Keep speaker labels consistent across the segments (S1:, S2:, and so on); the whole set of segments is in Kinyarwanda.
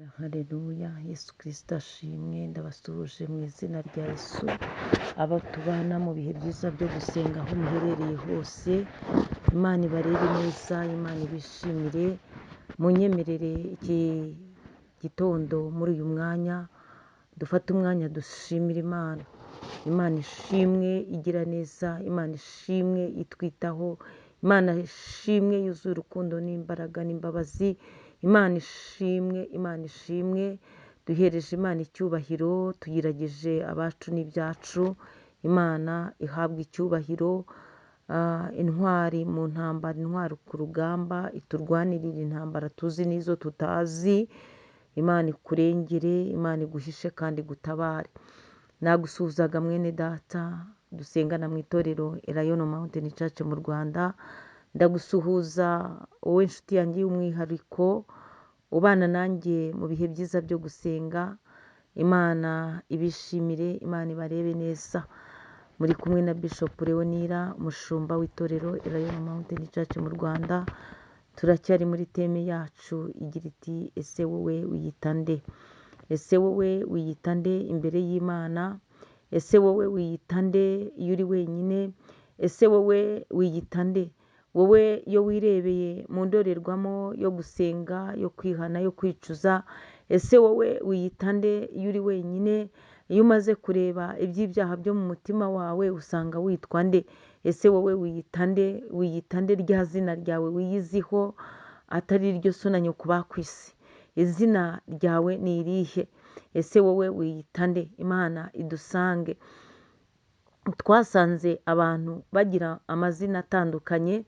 S1: Haleluya, Yesu Kristo ashimwe. Ndabasuhuje mu izina rya Yesu, abo tubana mu bihe byiza byo gusenga aho muherereye hose. Imana ibarebe neza, Imana ibishimire. Munyemerere iki gitondo muri uyu mwanya dufate umwanya dushimira Imana. Imana ishimwe igira neza, Imana ishimwe itwitaho, Imana ishimwe yuzuye urukundo n'imbaraga n'imbabazi. Imana ishimwe, Imana ishimwe. Duhereje Imana icyubahiro, tuyirageje abacu n'ibyacu. Imana ihabwa icyubahiro. Intwari mu ntambara, intwari ku rugamba, iturwanirira intambara tuzi n'izo tutazi. Imana ikurengere, Imana iguhishe kandi igutabare. Nagusuhuzaga mwene data dusengana mu itorero Elayono Mountain Church mu Rwanda. Ndagusuhuza wowe nshuti yanjye y'umwihariko ubana nanjye mu bihe byiza byo gusenga. Imana ibishimire, Imana ibarebe neza. Muri kumwe na Bishop Leonira, umushumba w'itorero Elayono Mountain Church mu Rwanda. Turacyari muri teme yacu igira iti ese wowe wiyita nde? Ese wowe wiyita nde imbere y'Imana? Ese wowe wiyita nde iyo uri wenyine? Ese wowe wiyita nde wowe iyo wirebeye mu ndorerwamo yo gusenga, yo kwihana, yo kwicuza? Ese wowe wiyita nde iyo uri wenyine? Iyo umaze kureba iby'ibyaha byo mu mutima wawe usanga witwa nde? Ese wowe wiyita nde? Wiyita nde rya zina ryawe wiyiziho atari iryo so na nyoko bakwise? Izina ryawe ni irihe? Ese wowe wiyita nde? Imana idusange. Twasanze abantu bagira amazina atandukanye,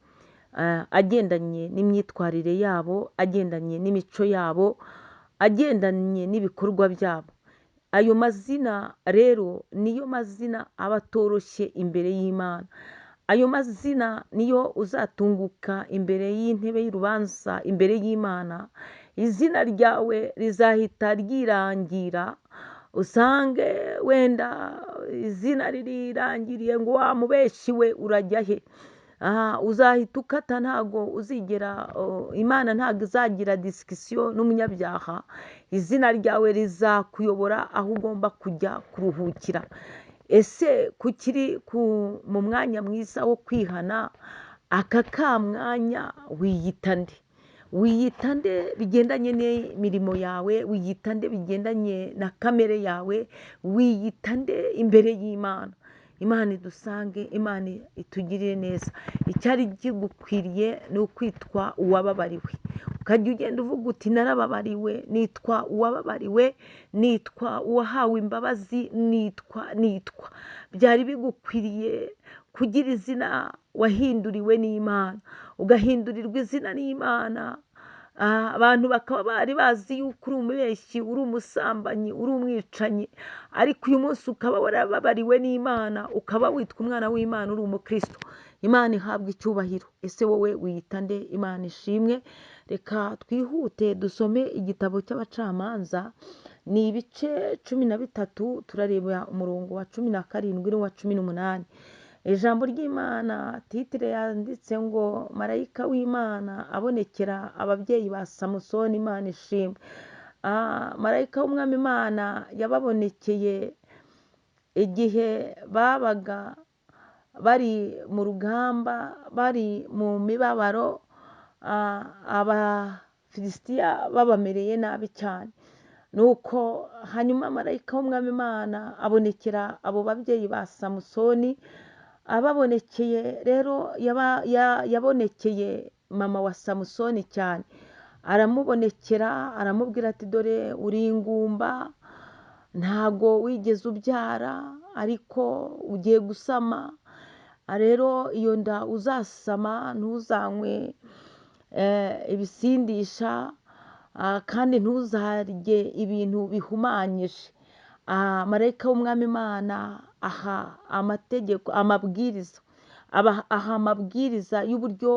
S1: agendanye n'imyitwarire yabo, agendanye n'imico yabo, agendanye n'ibikorwa byabo. Ayo mazina rero niyo mazina aba atoroshye imbere y'Imana. Ayo mazina niyo uzatunguka imbere y'intebe y'urubanza imbere y'Imana. Izina ryawe rizahita ryirangira, usange wenda izina ririrangiriye ngo wa mubeshyi we urajya he? Uzahita ukata, ntago uzigera Imana ntago izagira disikisiyo n'umunyabyaha. Izina ryawe rizakuyobora aho ugomba kujya kuruhukira. Ese kukiri mu mwanya mwiza wo kwihana, aka ka mwanya wiyita nde? Wiyita nde bigendanye n'imirimo yawe? Wiyita nde bigendanye na kamere yawe? Wiyita nde imbere y'Imana? Imana idusange, Imana itugirire neza. Icyari kigukwiriye ni ukwitwa uwababariwe. Ukajya ugenda uvuga uti narababariwe, nitwa uwababariwe, nitwa uwahawe imbabazi, nitwa. Byari bigukwiriye kugira izina wahinduriwe n'Imana, ugahindurirwa izina n'Imana. Abantu bakaba bari bazi yuko uri umubeshyi, uri umusambanyi, uri umwicanyi, ariko uyu munsi ukaba warababariwe n'Imana, ukaba witwa umwana w'Imana, uri umukristo. Imana ihabwa icyubahiro. Ese wowe wiyita nde? Imana ishimwe. Reka twihute dusome igitabo cy'abacamanza, ni ibice 13, turareba umurongo wa 17 n'uwa 18. Ijambo ry'Imana titire yanditse ngo marayika w'Imana abonekera ababyeyi ba Samusoni. Imana ishimwe. Marayika w'umwami Imana yababonekeye igihe babaga bari mu rugamba, bari mu mibabaro, abafilisitiya babamereye nabi cyane. Nuko hanyuma marayika w'umwami Imana abonekera abo babyeyi ba Samusoni. Ababonekeye rero yabonekeye mama wa Samusoni cyane. Aramubonekera aramubwira ati dore uri ingumba, ntago wigeze ubyara ariko ugiye gusama. Rero iyo nda uzasama ntuzanywe ibisindisha, kandi ntuzarye ibintu bihumanyije. Marayika w'umwami Imana aha amategeko, amabwiriza, aha amabwiriza y'uburyo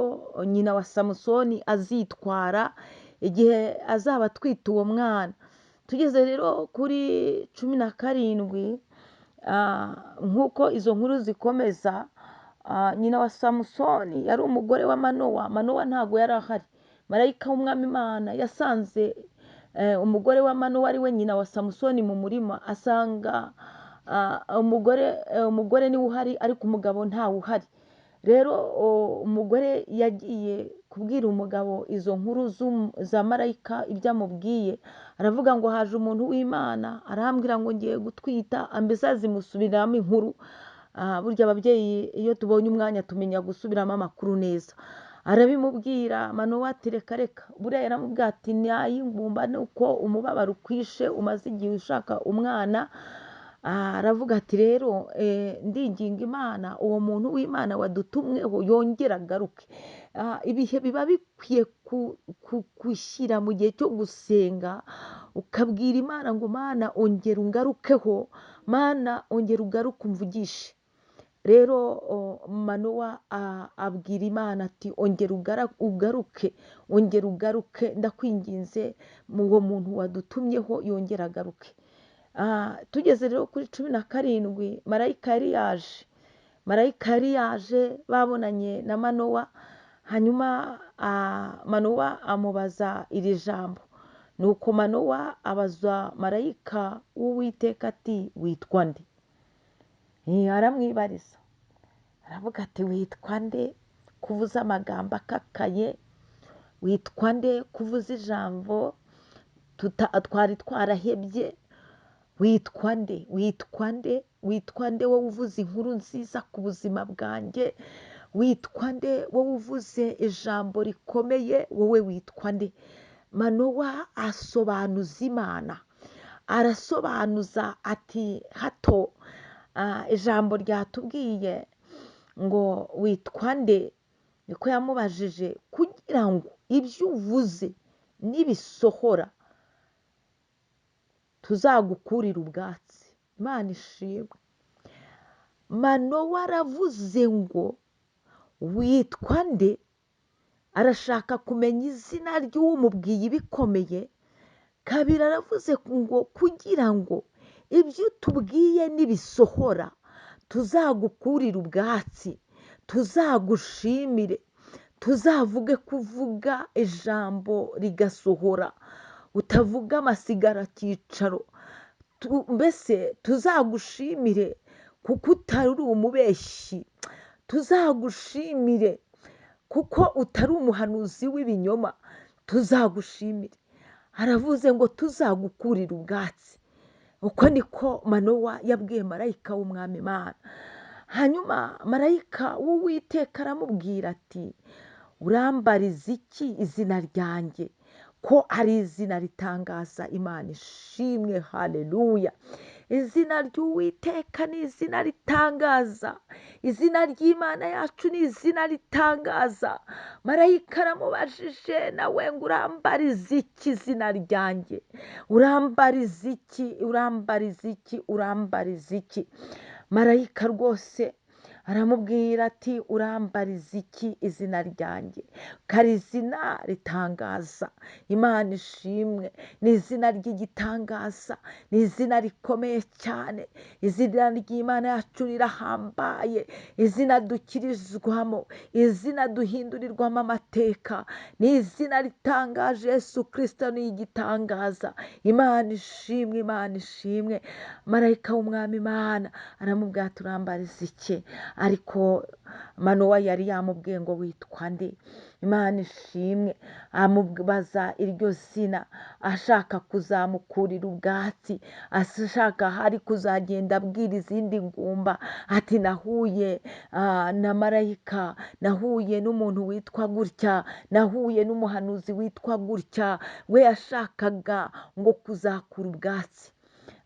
S1: nyina wa Samusoni azitwara igihe azaba atwite uwo mwana. Tugeze rero kuri 17, nk'uko izo nkuru zikomeza, nyina wa Samusoni yari umugore wa Manowa. Manowa ntago yari ahari. Marayika w'umwami Imana yasanze umugore wa Manowa ari we nyina wa Samusoni mu murima, asanga umugore niwe uhari ariko umugabo ntawe uhari. Rero umugore yagiye kubwira umugabo izo nkuru za marayika ibyo amubwiye, aravuga ngo haje umuntu w'Imana arambwira ngo ngiye gutwita, mbese azimusubiramo inkuru. Burya ababyeyi iyo tubonye umwanya tumenya gusubiramo amakuru neza. Arabimubwira, Manowa ati reka reka. Buriya yaramubwira ati nayingumba nuko umubabaro ukwishe umaze igihe ushaka umwana. Aravuga ati rero ndinginga Imana uwo muntu w'Imana wadutumweho yongera agaruke. Ibihe biba bikwiye gushyira mu gihe cyo gusenga, ukabwira Imana ngo Mana ongera ungarukeho, Mana ongera ugaruke umvugishe. Rero Manowa abwira Imana ati ongera ugaruke, ongera ugaruke, ndakwinginze uwo muntu wadutumyeho yongera agaruke. Tugeze rero kuri 17, marayika yari yaje babonanye na Manowa. Hanyuma Manowa amubaza iri jambo. Nuko Manowa abaza marayika w'Uwiteka ati witwa nde? Aramwibariza, aravuga ati witwa nde kuvuza amagambo akakaye? Witwa nde kuvuza ijambo twari twarahebye? Witwa nde? Witwa nde? Witwa nde wowe uvuze inkuru nziza ku buzima bwanjye? Witwa nde wowe uvuze ijambo rikomeye? Wowe witwa nde? Manowa asobanuza Imana, arasobanuza ati hato ijambo ryatubwiye ngo witwa nde, niko yamubajije, kugira ngo ibyo uvuze nibisohora tuzagukurira ubwatsi. Imana ishimwe. Manowa aravuze ngo witwa nde, arashaka kumenya izina ry'umubwiye ibikomeye. Kabiri aravuze ngo kugira ngo ibyo tubwiye nibisohora tuzagukurira ubwatsi, tuzagushimire, tuzavuge kuvuga ijambo rigasohora, utavuga amasigara cyicaro. Mbese tuzagushimire kuko utari umubeshyi, tuzagushimire kuko utari umuhanuzi w'ibinyoma, tuzagushimire. Aravuze ngo tuzagukurira ubwatsi. Uko niko Manowa yabwiye marayika w'Umwami Imana. Hanyuma marayika w'Uwiteka aramubwira ati urambariza iki izina ryanjye ko ari izina ritangaza? Imana ishimwe, haleluya. Izina ry'Uwiteka ni izina ritangaza, izina ry'Imana yacu ni izina ritangaza. Marayika aramubajije nawe ngo urambariza iki izina ryanjye? Urambariza iki? Urambariza iki? Urambariza iki? Marayika rwose aramubwira ati urambariza iki izina ryanjye? Kari izina ritangaza. Imana ishimwe, ni izina ry'igitangaza, ni izina rikomeye cyane. Izina ry'Imana yacu rirahambaye, izina dukirizwamo, izina duhindurirwamo amateka, ni izina ritangaje. Yesu Kristo ni igitangaza. Imana ishimwe, Imana ishimwe. Marayika w'Umwami Imana aramubwira ati urambariza iki? Ariko Manowa yari yamubwiye ngo witwa nde? Imana ishimwe. Amubaza iryo zina ashaka kuzamukurira ubwatsi, ashaka hari kuzagenda abwira izindi ngumba ati nahuye na marayika, nahuye n'umuntu witwa gutya, nahuye n'umuhanuzi witwa gutya, we yashakaga ngo kuzakura ubwatsi.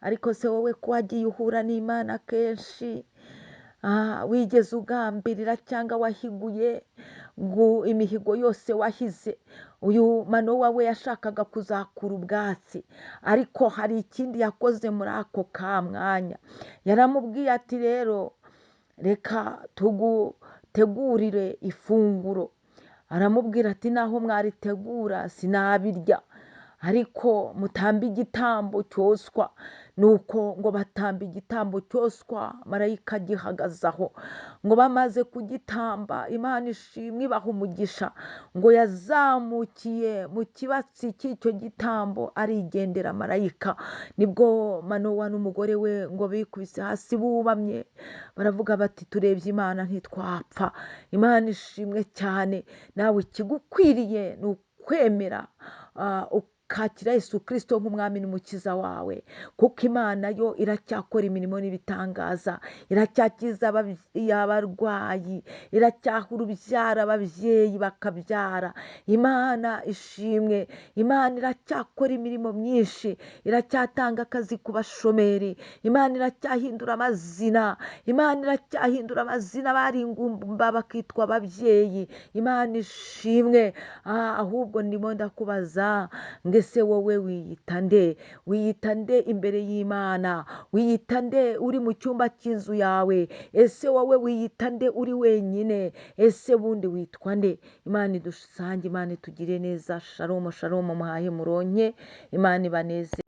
S1: Ariko se wowe ko wagiye uhura n'Imana kenshi, wigeze ugambirira cyangwa wahiguye ngo imihigo yose wahize? Uyu Manowa we yashakaga kuzakura ubwatsi, ariko hari ikindi yakoze muri ako ka mwanya. Yaramubwiye ati rero reka tugutegurire ifunguro. Aramubwira ati naho mwaritegura sinabirya. ariko mutambe igitambo cyoswa. Nuko ngo batamba igitambo cyoswa, marayika agihagaze aho. Ngo bamaze kugitamba, Imana ishimwe ibaha umugisha, ngo yazamukiye mu kibatsi cy'icyo gitambo arigendera marayika. Nibwo Manowa n'umugore we ngo bikubise hasi bubamye, baravuga bati turebye Imana ntitwapfa. Imana ishimwe cyane. Nawe ikigukwiriye ni ukwemera ukakira Yesu Kristo nk'umwami n'umukiza wawe, kuko Imana yo iracyakora imirimo n'ibitangaza, iracyakiza abarwayi, iracyaha urubyaro ababyeyi bakabyara. Imana ishimwe. Imana iracyakora imirimo myinshi, iracyatanga akazi ku bashomeri, Imana iracyahindura amazina, Imana iracyahindura amazina bari ingumba bakitwa ababyeyi. Imana ishimwe. Ahubwo ndimo ndakubaza, ngese wowe wiyita nde? Wiyita nde imbere y'Imana? Wiyita nde uri mu cyumba cy'inzu yawe? Ese wowe wiyita nde uri wenyine? Ese bundi witwa nde? Imana idusange, Imana itugire neza. Shalom shalom, muhahe muronke, Imana ibaneze.